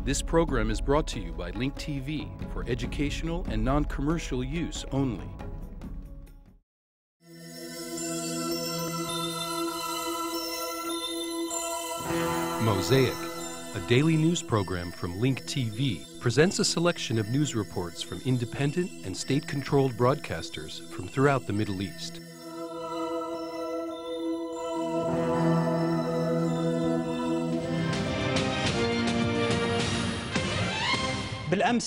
This program is brought to you by Link TV for educational and non-commercial use only. Mosaic, a daily news program from Link TV, presents a selection of news reports from independent and state-controlled broadcasters from throughout the Middle East. The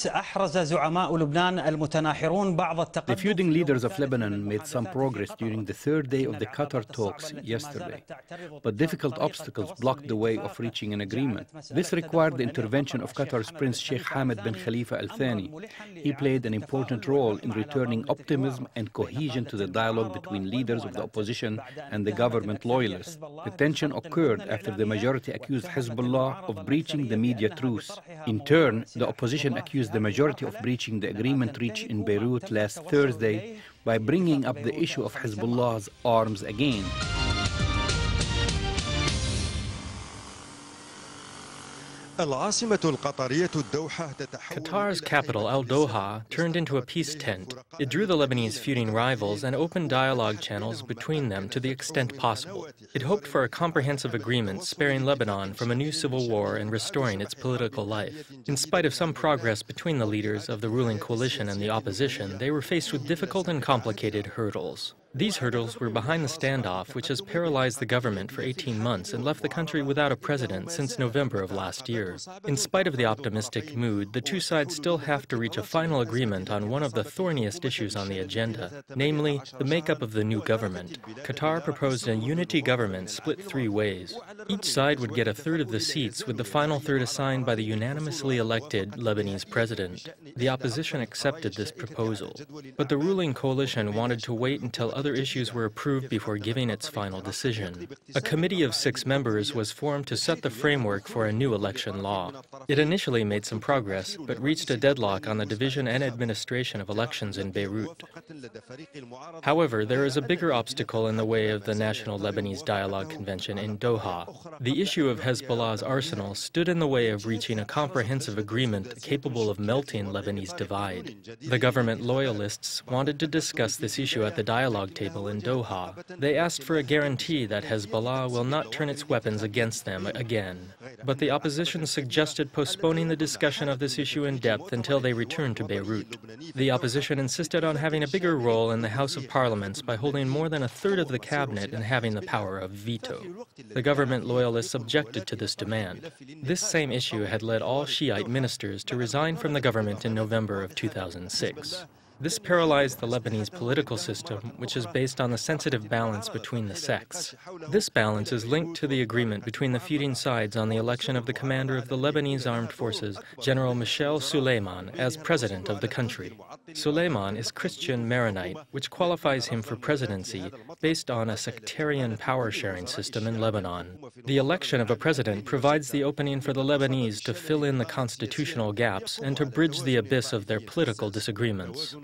feuding leaders of Lebanon made some progress during the third day of the Qatar talks yesterday, but difficult obstacles blocked the way of reaching an agreement. This required the intervention of Qatar's Prince Sheikh Hamad bin Khalifa Al Thani. He played an important role in returning optimism and cohesion to the dialogue between leaders of the opposition and the government loyalists. The tension occurred after the majority accused Hezbollah of breaching the media truce. In turn, the opposition accused the majority of breaching the agreement reached in Beirut last Thursday by bringing up the issue of Hezbollah's arms again. Qatar's capital, Al Doha, turned into a peace tent. It drew the Lebanese feuding rivals and opened dialogue channels between them to the extent possible. It hoped for a comprehensive agreement sparing Lebanon from a new civil war and restoring its political life. In spite of some progress between the leaders of the ruling coalition and the opposition, they were faced with difficult and complicated hurdles. These hurdles were behind the standoff, which has paralyzed the government for 18 months and left the country without a president since November of last year. In spite of the optimistic mood, the two sides still have to reach a final agreement on one of the thorniest issues on the agenda, namely the makeup of the new government. Qatar proposed a unity government split three ways. Each side would get a third of the seats, with the final third assigned by the unanimously elected Lebanese president. The opposition accepted this proposal, but the ruling coalition wanted to wait until other issues were approved before giving its final decision. A committee of 6 members was formed to set the framework for a new election law. It initially made some progress, but reached a deadlock on the division and administration of elections in Beirut. However, there is a bigger obstacle in the way of the National Lebanese Dialogue Convention in Doha. The issue of Hezbollah's arsenal stood in the way of reaching a comprehensive agreement capable of melting Lebanese divide. The government loyalists wanted to discuss this issue at the dialogue table in Doha. They asked for a guarantee that Hezbollah will not turn its weapons against them again. But the opposition suggested postponing the discussion of this issue in depth until they returned to Beirut. The opposition insisted on having a bigger role in the House of Parliaments by holding more than a third of the cabinet and having the power of veto. The government loyalists objected to this demand. This same issue had led all Shiite ministers to resign from the government in November of 2006. This paralyzed the Lebanese political system, which is based on the sensitive balance between the sects. This balance is linked to the agreement between the feuding sides on the election of the commander of the Lebanese Armed Forces, General Michel Suleiman, as president of the country. Suleiman is Christian Maronite, which qualifies him for presidency based on a sectarian power-sharing system in Lebanon. The election of a president provides the opening for the Lebanese to fill in the constitutional gaps and to bridge the abyss of their political disagreements.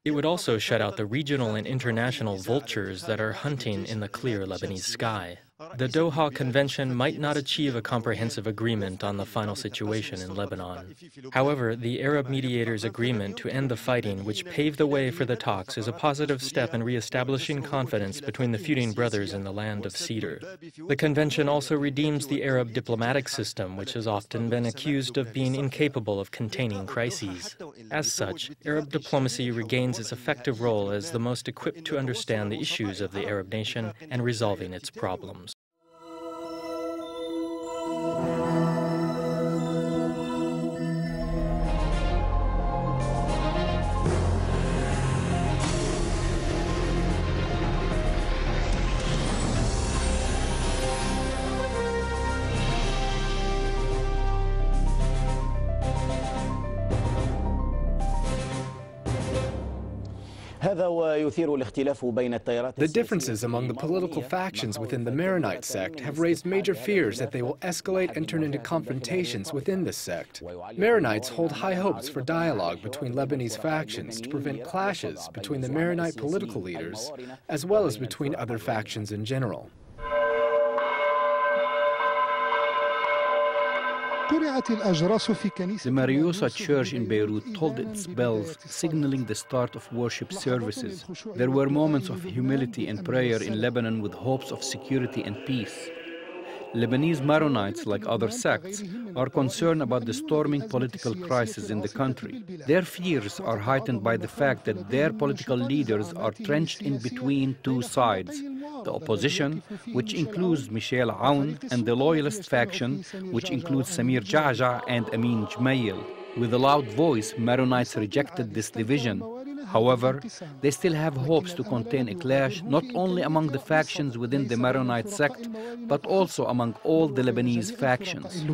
It would also shut out the regional and international vultures that are hunting in the clear Lebanese sky. The Doha Convention might not achieve a comprehensive agreement on the final situation in Lebanon. However, the Arab mediators' agreement to end the fighting, which paved the way for the talks, is a positive step in re-establishing confidence between the feuding brothers in the land of cedar. The convention also redeems the Arab diplomatic system, which has often been accused of being incapable of containing crises. As such, Arab diplomacy regains its effective role as the most equipped to understand the issues of the Arab nation and resolving its problems. The differences among the political factions within the Maronite sect have raised major fears that they will escalate and turn into confrontations within this sect. Maronites hold high hopes for dialogue between Lebanese factions to prevent clashes between the Maronite political leaders, as well as between other factions in general. The Mariusa Church in Beirut tolled its bells, signaling the start of worship services. There were moments of humility and prayer in Lebanon with hopes of security and peace. Lebanese Maronites, like other sects, are concerned about the storming political crisis in the country. Their fears are heightened by the fact that their political leaders are trenched in between two sides: the opposition, which includes Michel Aoun, and the loyalist faction, which includes Samir Ja'ja and Amin Jmail. With a loud voice, Maronites rejected this division. However, they still have hopes to contain a clash not only among the factions within the Maronite sect, but also among all the Lebanese factions.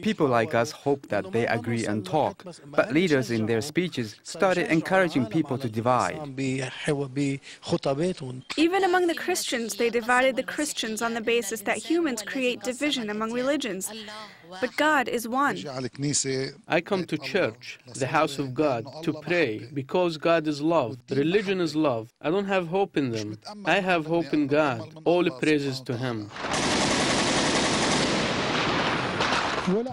People like us hope that they agree and talk, but leaders in their speeches started encouraging people to divide. Even among the Christians, they divided the Christians on the basis that humans create division among religions. But God is one. I come to church, the house of God, to pray because God is love. Religion is love. I don't have hope in them. I have hope in God. All praises to Him.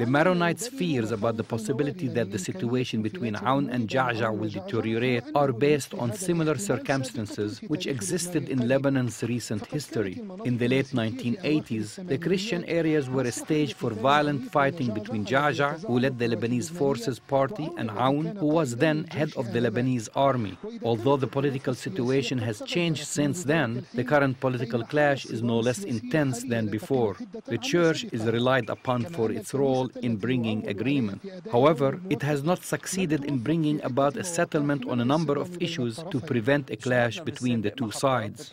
The Maronites' fears about the possibility that the situation between Aoun and Ja'ja will deteriorate are based on similar circumstances which existed in Lebanon's recent history. In the late 1980s, the Christian areas were a stage for violent fighting between Ja'ja, who led the Lebanese Forces Party, and Aoun, who was then head of the Lebanese army. Although the political situation has changed since then, the current political clash is no less intense than before. The church is relied upon for its role in bringing agreement. However, it has not succeeded in bringing about a settlement on a number of issues to prevent a clash between the two sides.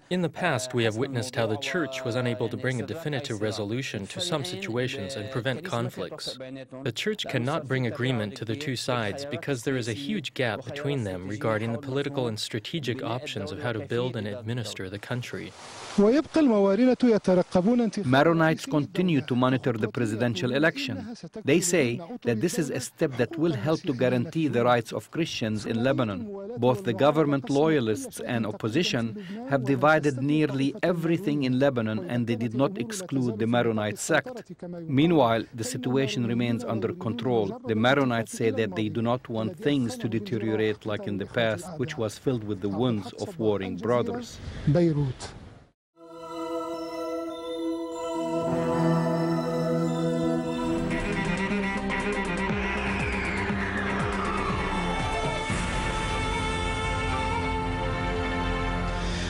In the past, we have witnessed how the church was unable to bring a definitive resolution to some situations and prevent conflicts. The church cannot bring agreement to the two sides because there is a huge gap between them regarding the political and strategic options of how to build and administer the country. Maronites continue to monitor the presidential election. They say that this is a step that will help to guarantee the rights of Christians in Lebanon. Both the government loyalists and opposition have divided nearly everything in Lebanon, and they did not exclude the Maronite sect. Meanwhile, the situation remains under control. The Maronites say that they do not want things to deteriorate like in the past, which was filled with the wounds of warring brothers.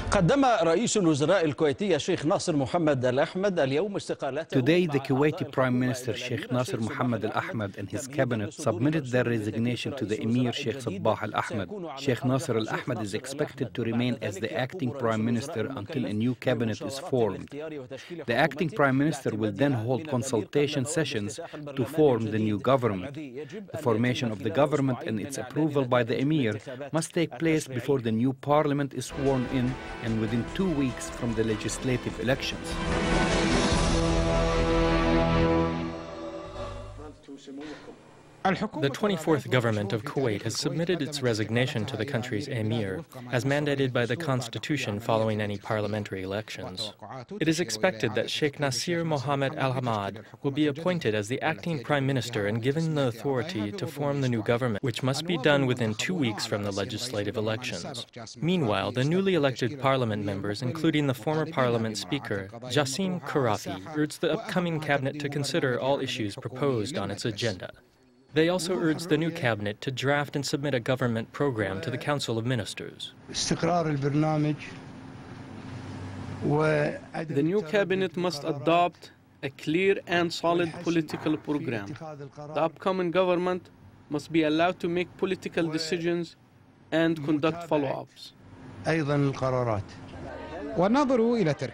قدم رئيس الوزراء الكويتي الشيخ ناصر محمد الأحمد اليوم استقالته. Today, the Kuwaiti Prime Minister Sheikh Nasser Mohammed Al-Ahmed and his cabinet submitted their resignation to the Emir Sheikh Sabbah Al-Ahmed. Sheikh Nasser Al-Ahmed is expected to remain as the acting Prime Minister until a new cabinet is formed. The acting Prime Minister will then hold consultation sessions to form the new government. The formation of the government and its approval by the Emir must take place before the new parliament is sworn in and within 2 weeks from the legislative elections. The 24th government of Kuwait has submitted its resignation to the country's emir, as mandated by the constitution following any parliamentary elections. It is expected that Sheikh Nasir Mohammed Al-Hamad will be appointed as the acting prime minister and given the authority to form the new government, which must be done within 2 weeks from the legislative elections. Meanwhile, the newly elected parliament members, including the former parliament speaker, Jassim Karafi, urged the upcoming cabinet to consider all issues proposed on its agenda. They also urged the new cabinet to draft and submit a government program to the Council of Ministers. The new cabinet must adopt a clear and solid political program. The upcoming government must be allowed to make political decisions and conduct follow-ups.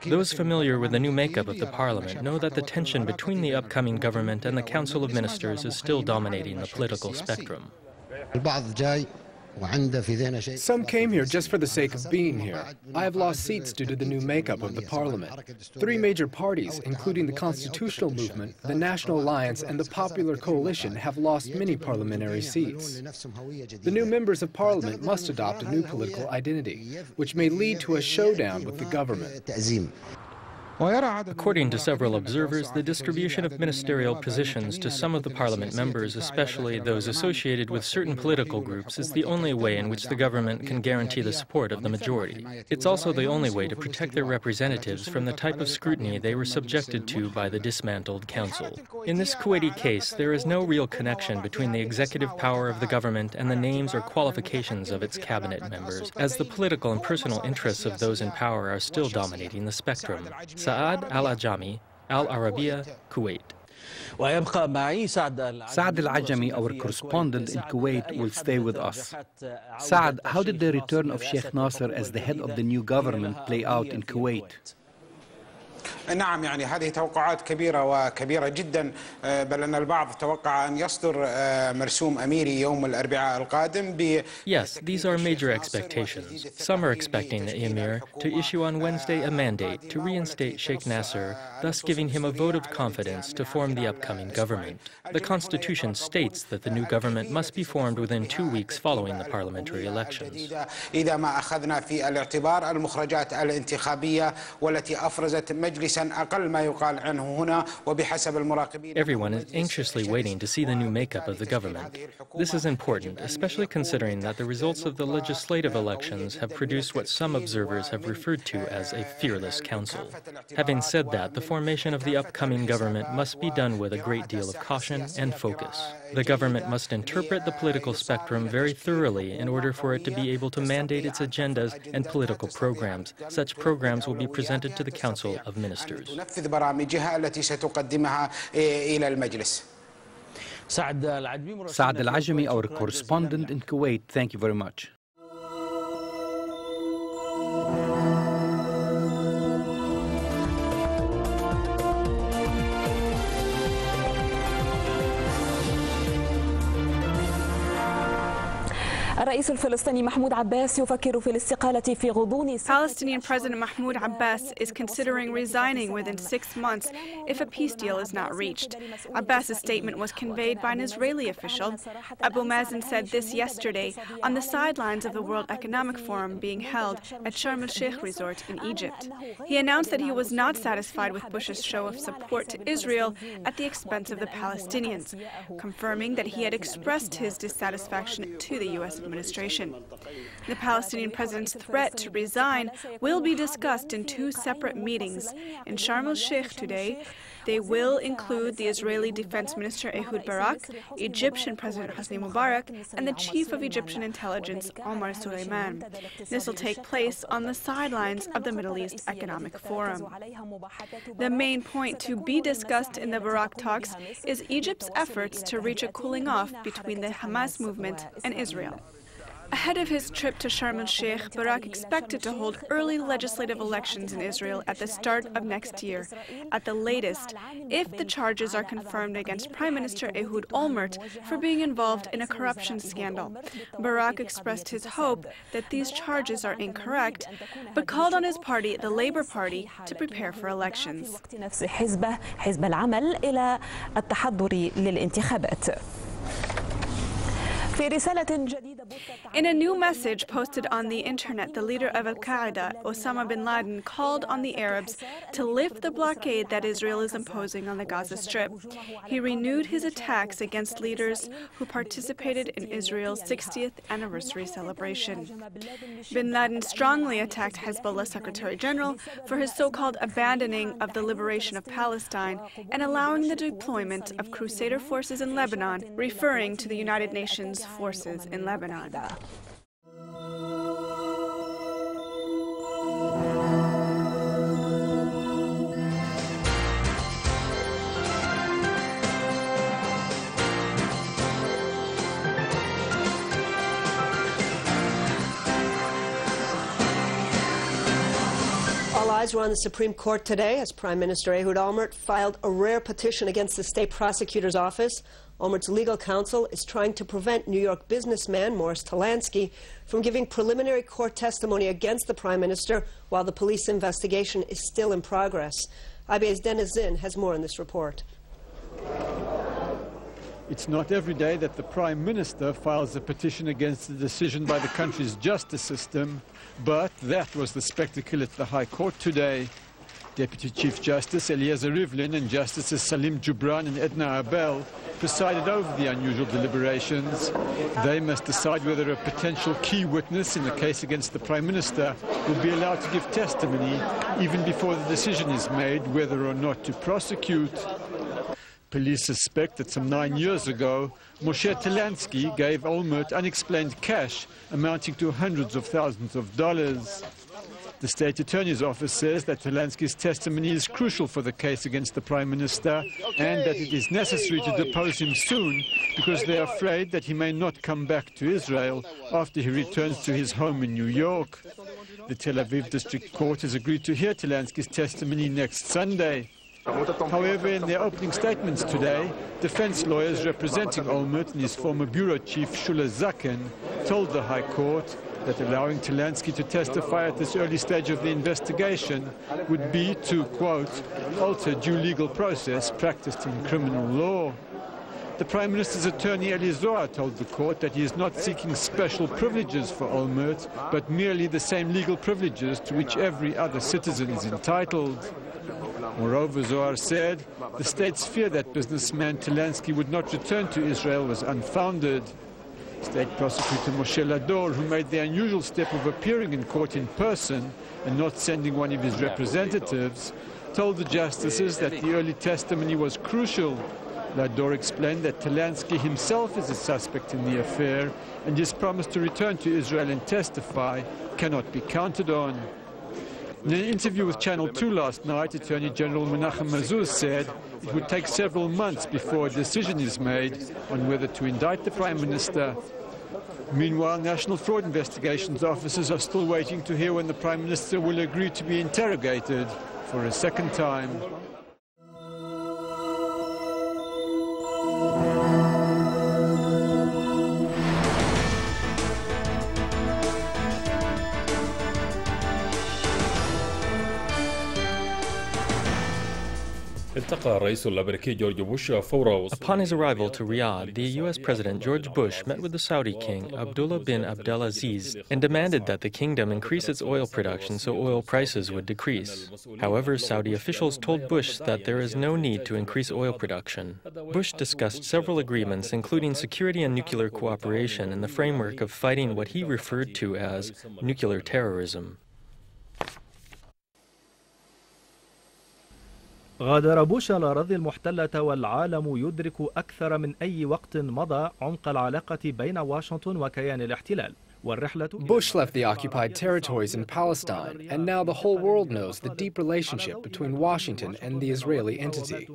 Those familiar with the new makeup of the parliament know that the tension between the upcoming government and the Council of Ministers is still dominating the political spectrum. Some came here just for the sake of being here. I have lost seats due to the new makeup of the parliament. 3 major parties, including the Constitutional Movement, the National Alliance, and the Popular Coalition, have lost many parliamentary seats. The new members of parliament must adopt a new political identity, which may lead to a showdown with the government. According to several observers, the distribution of ministerial positions to some of the parliament members, especially those associated with certain political groups, is the only way in which the government can guarantee the support of the majority. It's also the only way to protect their representatives from the type of scrutiny they were subjected to by the dismantled council. In this Kuwaiti case, there is no real connection between the executive power of the government and the names or qualifications of its cabinet members, as the political and personal interests of those in power are still dominating the spectrum. Saad Al-Ajami, Al-Arabiya, Kuwait. Saad Al-Ajami, our correspondent in Kuwait, will stay with us. Saad, how did the return of Sheikh Nasser as the head of the new government play out in Kuwait? نعم يعني هذه توقعات كبيرة وكبيرة جدا بل أن البعض توقع أن يصدر مرسوم أميري يوم الأربعاء القادم. Yes, these are major expectations. Some are expecting the emir to issue on Wednesday a mandate to reinstate Sheikh Nasser, thus giving him a vote of confidence to form the upcoming government. The constitution states that the new government must be formed within 2 weeks following the parliamentary elections. إذا ما أخذنا في الاعتبار المخرجات الانتخابية والتي أفرزت مجلسا أقل ما يقال عنه هنا وبحسب المراقبين. Everyone is anxiously waiting to see the new makeup of the government. This is important, especially considering that the results of the legislative elections have produced what some observers have referred to as a fearless council. Having said that, the formation of the upcoming government must be done with a great deal of caution and focus. The government must interpret the political spectrum very thoroughly in order for it to be able to mandate its agendas and political programs. Such programs will be presented to the Council of Ministers. Saad Al-Ajami, our correspondent in Kuwait, thank you very much. الرئيس الفلسطيني محمود عباس يفكر في الاستقالة في غضون Palestinian President Mahmoud Abbas is considering resigning within 6 months if a peace deal is not reached. Abbas's statement was conveyed by an Israeli official. Abu Mazen said this yesterday on the sidelines of the World Economic Forum being held at Sharm el-Sheikh Resort in Egypt. He announced that he was not satisfied with Bush's show of support to Israel at the expense of the Palestinians, confirming that he had expressed his dissatisfaction to the U.S. administration. The Palestinian president's threat to resign will be discussed in 2 separate meetings. In Sharm el-Sheikh today, they will include the Israeli Defense Minister Ehud Barak, Egyptian President Hosni Mubarak, and the Chief of Egyptian Intelligence, Omar Suleiman. This will take place on the sidelines of the Middle East Economic Forum. The main point to be discussed in the Barak talks is Egypt's efforts to reach a cooling off between the Hamas movement and Israel. Ahead of his trip to Sharm el-Sheikh, Barak expected to hold early legislative elections in Israel at the start of next year, at the latest, if the charges are confirmed against Prime Minister Ehud Olmert for being involved in a corruption scandal. Barak expressed his hope that these charges are incorrect, but called on his party, the Labour Party, to prepare for elections. In a new message posted on the internet, the leader of Al-Qaeda, Osama bin Laden, called on the Arabs to lift the blockade that Israel is imposing on the Gaza Strip. He renewed his attacks against leaders who participated in Israel's 60th anniversary celebration. Bin Laden strongly attacked Hezbollah Secretary General for his so-called abandoning of the liberation of Palestine and allowing the deployment of Crusader forces in Lebanon, referring to the United Nations forces in Lebanon. All eyes were on the Supreme Court today as Prime Minister Ehud Olmert filed a rare petition against the state prosecutor's office. Olmert's legal counsel is trying to prevent New York businessman Morris Talansky from giving preliminary court testimony against the Prime Minister while the police investigation is still in progress. Abbas Denizin has more in this report. It's not every day that the Prime Minister files a petition against a decision by the country's justice system, but that was the spectacle at the High Court today. Deputy Chief Justice Eliezer Rivlin and Justices Salim Jubran and Edna Abel presided over the unusual deliberations. They must decide whether a potential key witness in the case against the Prime Minister will be allowed to give testimony even before the decision is made whether or not to prosecute. Police suspect that some 9 years ago, Moshe Talansky gave Olmert unexplained cash amounting to hundreds of thousands of dollars. The State Attorney's Office says that Talansky's testimony is crucial for the case against the Prime Minister and that it is necessary to depose him soon because they are afraid that he may not come back to Israel after he returns to his home in New York. The Tel Aviv District Court has agreed to hear Talansky's testimony next Sunday. However, in their opening statements today, defense lawyers representing Olmert and his former bureau chief Shula Zaken told the High Court that allowing Talansky to testify at this early stage of the investigation would be to, quote, alter due legal process practiced in criminal law. The Prime Minister's attorney Eli Zohar told the court that he is not seeking special privileges for Olmert, but merely the same legal privileges to which every other citizen is entitled. Moreover, Zohar said the state's fear that businessman Talansky would not return to Israel was unfounded. State Prosecutor Moshe Lador, who made the unusual step of appearing in court in person and not sending one of his representatives, told the justices that the early testimony was crucial. Lador explained that Talansky himself is a suspect in the affair and his promise to return to Israel and testify cannot be counted on. In an interview with Channel 2 last night, Attorney General Menachem Mazuz said it would take several months before a decision is made on whether to indict the Prime Minister. Meanwhile, National Fraud Investigations officers are still waiting to hear when the Prime Minister will agree to be interrogated for a second time. Upon his arrival to Riyadh, the U.S. President George Bush met with the Saudi King Abdullah bin Abdulaziz and demanded that the kingdom increase its oil production so oil prices would decrease. However, Saudi officials told Bush that there is no need to increase oil production. Bush discussed several agreements, including security and nuclear cooperation in the framework of fighting what he referred to as nuclear terrorism. غادر بوش الأراضي المحتلة والعالم يدرك أكثر من أي وقت مضى عمق العلاقة بين واشنطن وكيان الاحتلال. Bush left the occupied territories in Palestine, and now the whole world knows the deep relationship between Washington and the Israeli entity.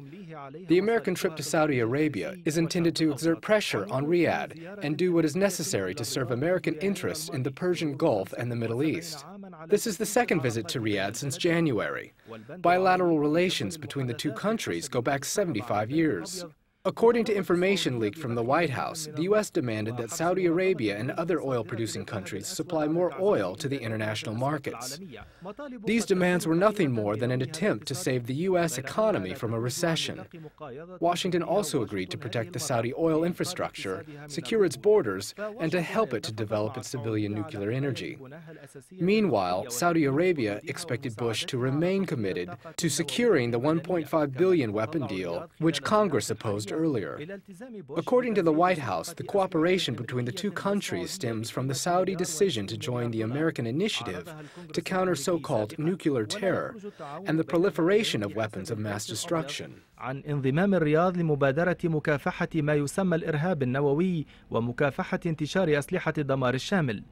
The American trip to Saudi Arabia is intended to exert pressure on Riyadh and do what is necessary to serve American interests in the Persian Gulf and the Middle East. This is the second visit to Riyadh since January. Bilateral relations between the two countries go back 75 years. According to information leaked from the White House, the U.S. demanded that Saudi Arabia and other oil-producing countries supply more oil to the international markets. These demands were nothing more than an attempt to save the U.S. economy from a recession. Washington also agreed to protect the Saudi oil infrastructure, secure its borders, and to help it to develop its civilian nuclear energy. Meanwhile, Saudi Arabia expected Bush to remain committed to securing the $1.5 billion weapon deal, which Congress opposed earlier. According to the White House, the cooperation between the two countries stems from the Saudi decision to join the American initiative to counter so-called nuclear terror and the proliferation of weapons of mass destruction. عن انضمام الرياض لمبادرة مكافحة ما يسمى الإرهاب النووي ومكافحة انتشار أسلحة الدمار الشامل.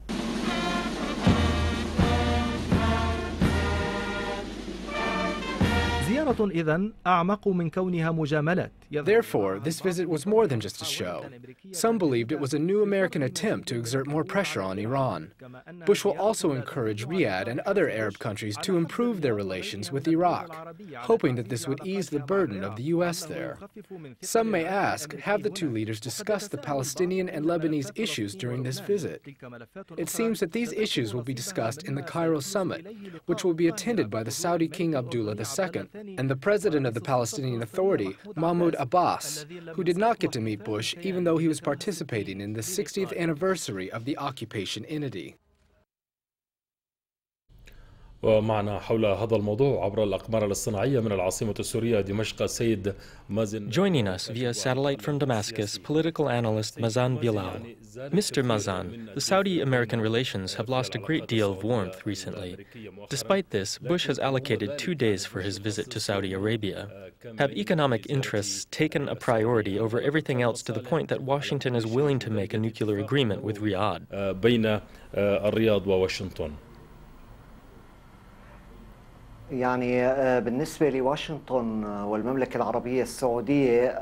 زيارة إذن أعمق من كونها مجاملات. Therefore, this visit was more than just a show. Some believed it was a new American attempt to exert more pressure on Iran. Bush will also encourage Riyadh and other Arab countries to improve their relations with Iraq, hoping that this would ease the burden of the U.S. there. Some may ask, have the two leaders discussed the Palestinian and Lebanese issues during this visit? It seems that these issues will be discussed in the Cairo summit, which will be attended by the Saudi King Abdullah II and the president of the Palestinian Authority, Mahmoud Abbas, who did not get to meet Bush even though he was participating in the 60th anniversary of the occupation entity. ومعنا حول هذا الموضوع عبر الأقمار الاصطناعية من العاصمة السورية دمشق السيد مازن. Joining us via satellite from Damascus, political analyst Mazan Bilal. Mr. Mazan, the Saudi-American relations have lost a great deal of warmth recently. Despite this, Bush has allocated 2 days for his visit to Saudi Arabia. Have economic interests taken a priority over everything else to the point that Washington is willing to make a nuclear agreement with Riyadh? بين الرياض وواشنطن. يعني بالنسبة لواشنطن والمملكة العربية السعودية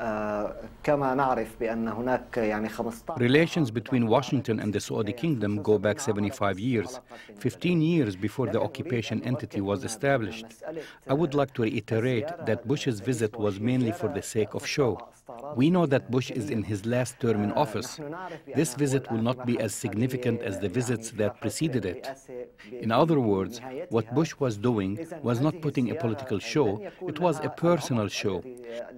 كما نعرف بأن هناك يعني 15. Relations between Washington and the Saudi Kingdom go back 75 years, 15 years before the occupation entity was established. I would like to reiterate that Bush's visit was mainly for the sake of show. We know that Bush is in his last term in office. This visit will not be as significant as the visits that preceded it. In other words, what Bush was doing was not putting a political show, it was a personal show.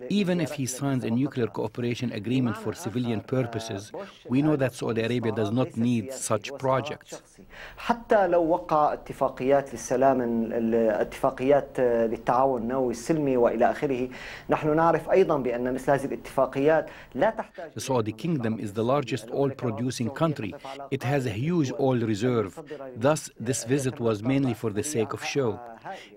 Even if he signs a nuclear cooperation agreement for civilian purposes, we know that Saudi Arabia does not need such projects. حتى لو وقع اتفاقيات للسلام، اتفاقيات للتعاون النووي السلمي وإلى آخره، نحن نعرف أيضا بأن مثل هذه الاتفاقيات لا تحتاج. The Saudi Kingdom is the largest oil-producing country. It has a huge oil reserve. Thus, this visit was mainly for the sake of show.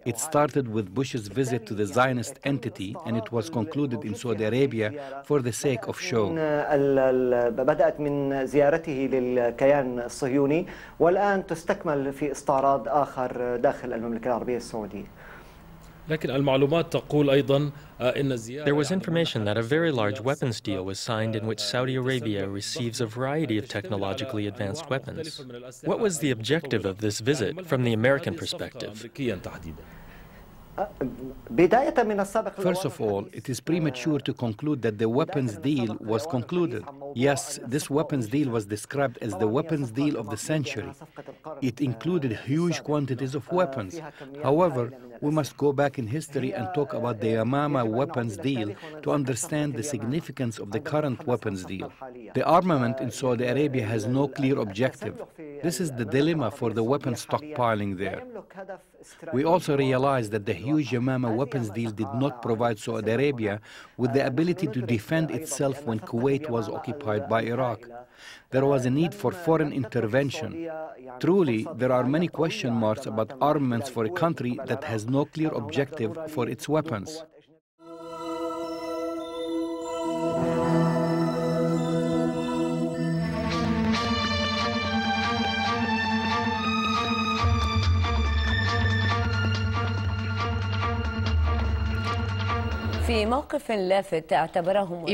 It started with Bush's visit to the Zionist entity, and it was concluded in Saudi Arabia for the sake of show. بدأت من زيارته للكيان الصهيوني والآن تستكمل في استعراض آخر داخل المملكة العربية السعودية. لكن المعلومات تقول أيضا إن الزيارة. There was information that a very large weapons deal was signed in which Saudi Arabia receives a variety of technologically advanced weapons. What was the objective of this visit from the American perspective? First of all, it is premature to conclude that the weapons deal was concluded. Yes, this weapons deal was described as the weapons deal of the century. It included huge quantities of weapons. However, we must go back in history and talk about the Yamama weapons deal to understand the significance of the current weapons deal. The armament in Saudi Arabia has no clear objective. This is the dilemma for the weapons stockpiling there. We also realize that the huge Yamama weapons deal did not provide Saudi Arabia with the ability to defend itself when Kuwait was occupied by Iraq. There was a need for foreign intervention. Truly, there are many question marks about armaments for a country that has no clear objective for its weapons.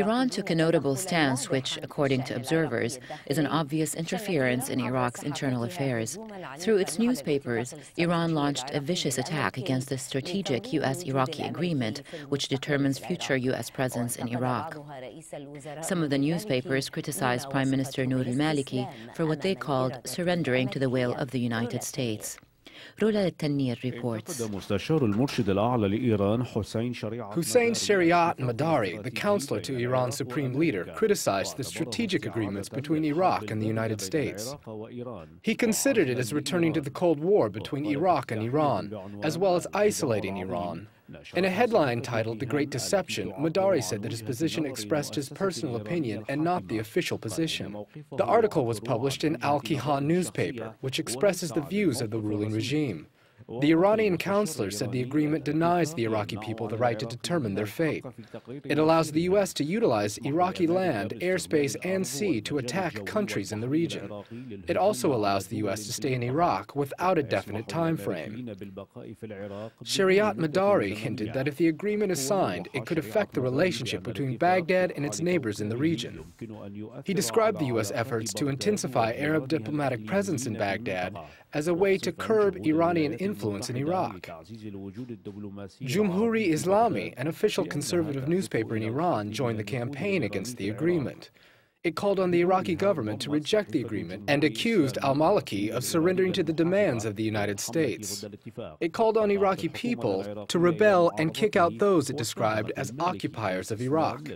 Iran took a notable stance which, according to observers, is an obvious interference in Iraq's internal affairs. Through its newspapers, Iran launched a vicious attack against the strategic US-Iraqi agreement which determines future US presence in Iraq. Some of the newspapers criticized Prime Minister Noor al-Maliki for what they called surrendering to the will of the United States. Rula al-Tanir reports. Hussein Shariat Madari, the counselor to Iran's supreme leader, criticized the strategic agreements between Iraq and the United States. He considered it as returning to the Cold War between Iraq and Iran, as well as isolating Iran. In a headline titled The Great Deception, Madari said that his position expressed his personal opinion and not the official position. The article was published in Al-Kihan newspaper, which expresses the views of the ruling regime. The Iranian counselor said the agreement denies the Iraqi people the right to determine their fate. It allows the U.S. to utilize Iraqi land, airspace, and sea to attack countries in the region. It also allows the U.S. to stay in Iraq without a definite time frame. Shariat Madari hinted that if the agreement is signed, it could affect the relationship between Baghdad and its neighbors in the region. He described the U.S. efforts to intensify Arab diplomatic presence in Baghdad as a way to curb Iranian influence in Iraq. Jumhuri Islami, an official conservative newspaper in Iran, joined the campaign against the agreement. It called on the Iraqi government to reject the agreement and accused al-Maliki of surrendering to the demands of the United States. It called on Iraqi people to rebel and kick out those it described as occupiers of Iraq.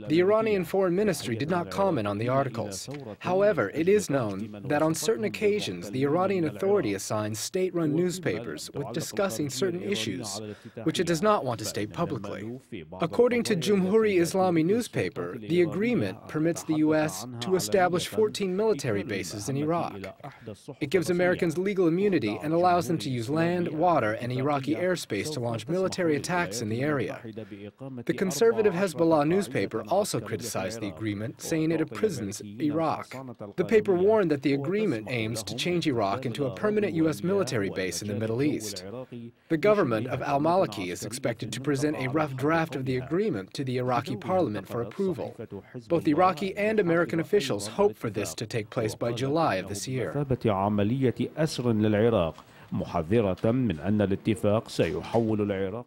The Iranian Foreign Ministry did not comment on the articles. However, it is known that on certain occasions the Iranian Authority assigns state-run newspapers with discussing certain issues, which it does not want to state publicly. According to Jumhuri Islami newspaper, the agreement permits the U.S. to establish 14 military bases in Iraq. It gives Americans legal immunity and allows them to use land, water, and Iraqi airspace to launch military attacks in the area. The conservative Hezbollah newspaper also criticized the agreement, saying it imprisons Iraq. The paper warned that the agreement aims to change Iraq into a permanent U.S. military base in the Middle East. The government of al-Maliki is expected to present a rough draft of the agreement to the Iraqi parliament for approval. Both Iraqi and American officials hope for this to take place by July of this year. محذرة من أن الاتفاق سيحول العراق.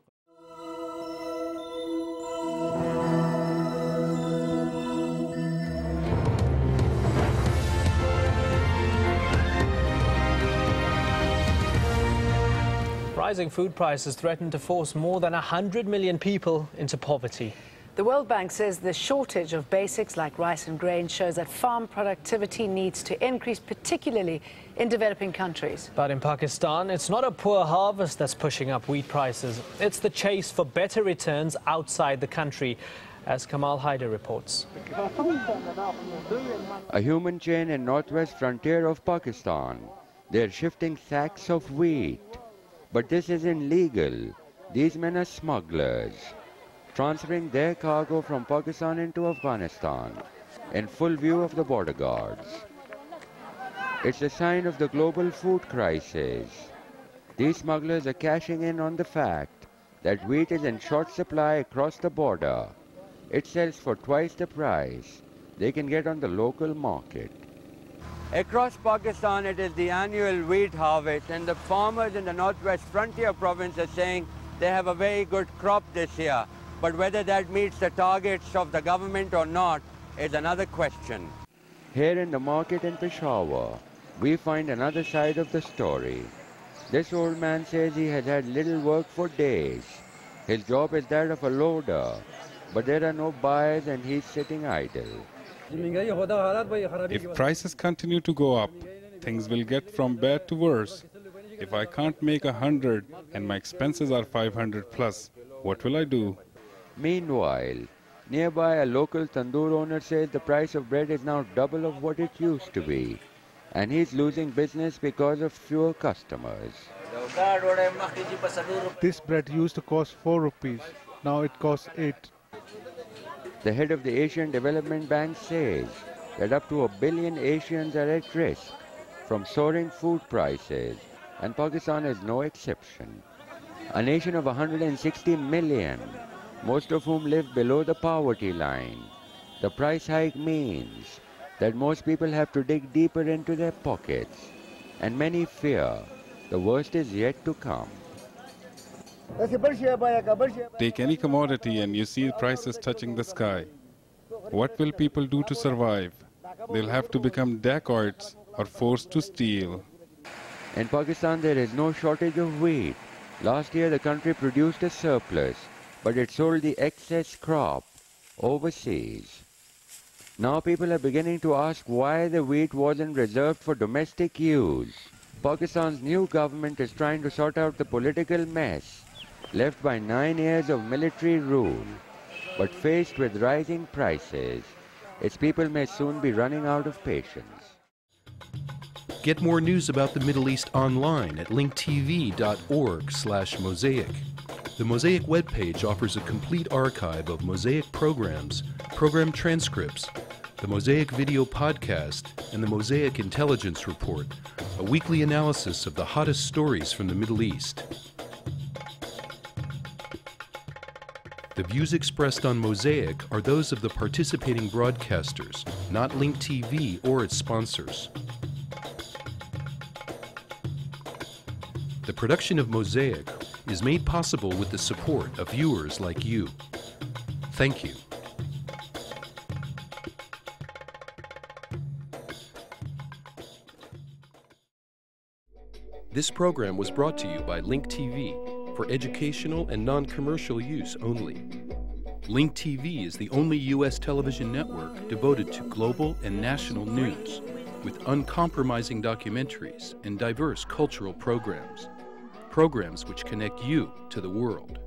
Rising food prices threaten to force more than 100 million people into poverty. The World Bank says the shortage of basics like rice and grain shows that farm productivity needs to increase, particularly in developing countries. But in Pakistan, it's not a poor harvest that's pushing up wheat prices. It's the chase for better returns outside the country, as Kamal Haider reports. A human chain in northwest frontier of Pakistan. They're shifting sacks of wheat. But this isn't legal. These men are smugglers, transferring their cargo from Pakistan into Afghanistan in full view of the border guards. It's a sign of the global food crisis. These smugglers are cashing in on the fact that wheat is in short supply across the border. It sells for twice the price they can get on the local market. Across Pakistan, it is the annual wheat harvest, and the farmers in the northwest frontier province are saying they have a very good crop this year. But whether that meets the targets of the government or not is another question. Here in the market in Peshawar, we find another side of the story. This old man says he has had little work for days. His job is that of a loader, but there are no buyers and he's sitting idle. If prices continue to go up, things will get from bad to worse. If I can't make 100 and my expenses are 500 plus, what will I do? Meanwhile, nearby a local tandoor owner says the price of bread is now double of what it used to be, and he's losing business because of fewer customers. This bread used to cost 4 rupees, now it costs 8. The head of the Asian Development Bank says that up to 1 billion Asians are at risk from soaring food prices, and Pakistan is no exception. A nation of 160 million, most of whom live below the poverty line. The price hike means that most people have to dig deeper into their pockets, and many fear the worst is yet to come. Take any commodity and you see prices touching the sky. What will people do to survive? They'll have to become dacoits or forced to steal. In Pakistan, there is no shortage of wheat. Last year, the country produced a surplus, but it sold the excess crop overseas. Now people are beginning to ask why the wheat wasn't reserved for domestic use. Pakistan's new government is trying to sort out the political mess left by 9 years of military rule. But faced with rising prices, its people may soon be running out of patience. Get more news about the Middle East online at linktv.org/Mosaic. The Mosaic webpage offers a complete archive of Mosaic programs, program transcripts, the Mosaic video podcast, and the Mosaic Intelligence Report, a weekly analysis of the hottest stories from the Middle East. The views expressed on Mosaic are those of the participating broadcasters, not Link TV or its sponsors. The production of Mosaic is made possible with the support of viewers like you. Thank you. This program was brought to you by Link TV for educational and non-commercial use only. Link TV is the only U.S. television network devoted to global and national news, with uncompromising documentaries and diverse cultural programs. Programs which connect you to the world.